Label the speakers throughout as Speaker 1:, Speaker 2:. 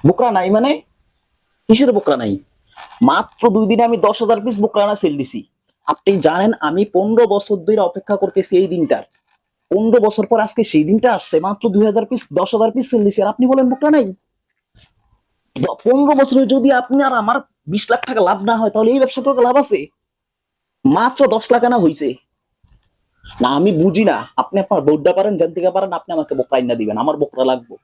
Speaker 1: বোকরা নাই মানে? কিসের বোকরা নাই? মাত্র 2 দিনে আমি 10,000 পিস বোকরানা সেল দিছি। আপনি জানেন আমি 15 বছর ধরে অপেক্ষা করতেছি এই দিনটার। 15 বছর পর আজকে সেই দিনটা আসছে, মাত্র 2,000 পিস 10,000 পিস সেল দিছি, আর আপনি বলেন বোকরা নাই? 15 বছরে যদি আপনি আর আমার 20 লাখ টাকা লাভ না হয়, তাহলে এই ব্যবসা করে লাভ আছে? মাত্র 10 লাখ আনা হয়েছে। না আমি বুঝি না, আপনি আপনার বউডা পারেন, যার দিকে পারেন আপনি আমাকে বোকরা না দিবেন, আমার বোকরা লাগবে।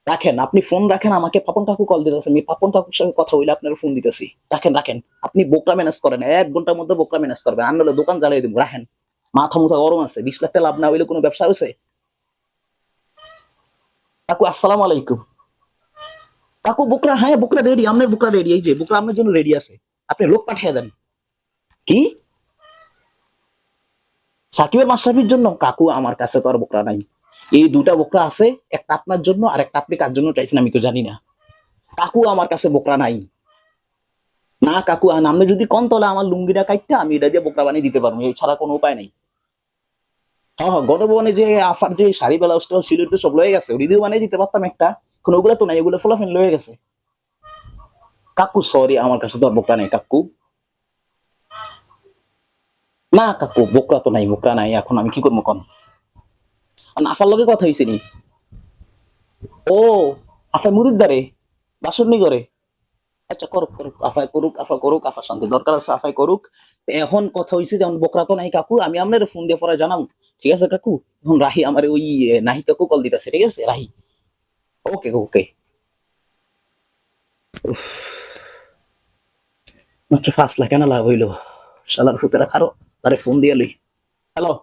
Speaker 1: রাখেন, আপনি ফোন রাখেন, আমাকে পাপন কাকু কল দিতেছে, আমি পাপন কাকুর সঙ্গে কথা হইলে আপনার ফোন দিতেছি। রাখেন রাখেন, আপনি বোকরা ম্যানেজ করেন, 1 ঘন্টার মধ্যে বোকরা ম্যানেজ করবেন, আর নাহলে দোকান জ্বালিয়ে দিব। রাখেন, মাথা মুথা গরম আছে, 20 লাখ টাকা লাভ না হইলে কোনো ব্যবসা হয়েছে? কাকু আসসালাম আলাইকুম। কাকু বোকরা, হ্যাঁ বোকরা রেডি, আপনার বোকরা রেডি, এই যে বোকরা আপনার জন্য রেডি আছে, আপনি লোক পাঠিয়ে দেন। কি? সাকিবের মাশরাফির জন্য? কাকু আমার কাছে তো আর বোকরা নাই। এই দুটা বোকরা আছে, একটা আপনার জন্য আর একটা আপনি কার জন্য চাইছেন আমি তো জানি না। কাকু আমার কাছে বোকরা নাই। না কাকু, আপনি যদি কন তাহলে আমার লুঙ্গিটা কাটতে আমি এটা দিয়ে বোকরা বানিয়ে দিতে পারবো, এছাড়া কোনো উপায় নাই। হ্যাঁ হ্যাঁ, গণভবনে যে আফার যে শাড়ি ব্লাউজটা ছিল তো সব লয়ে গেছে, ওই দিয়েও বানিয়ে দিতে পারতাম একটা, এখন ওগুলো তো নাই, ওগুলো ফোলাফেন লয়ে গেছে। কাকু সরি, আমার কাছে তো আর বোকরা নাই কাকু। না কাকু বোকরা তো নাই, বোকরা নাই, এখন আমি কি করবো কন? আর আফার লগে কথা হয়েছে নি? ও, আফা মুদির দ্বারে বাসন নি করে? আচ্ছা করুক করুক, আফায় করুক, আফা করুক, আফা শান্তি দরকার আছে আফায় করুক। তো এখন কথা হয়েছে যেমন বোকরা তো নাই কাকু, আমি আপনার ফোন দিয়ে পরে জানাবো। ঠিক আছে কাকু, এখন রাহি, আমার ওই নাহি কাকু কল দিতেছে, ঠিক আছে রাহি। ওকে ওকে। মাত্র 5 লাখ কেন লাভ হইলো, শালার ফুতেরা খারো, তারে ফোন দিয়ে লই। হ্যালো।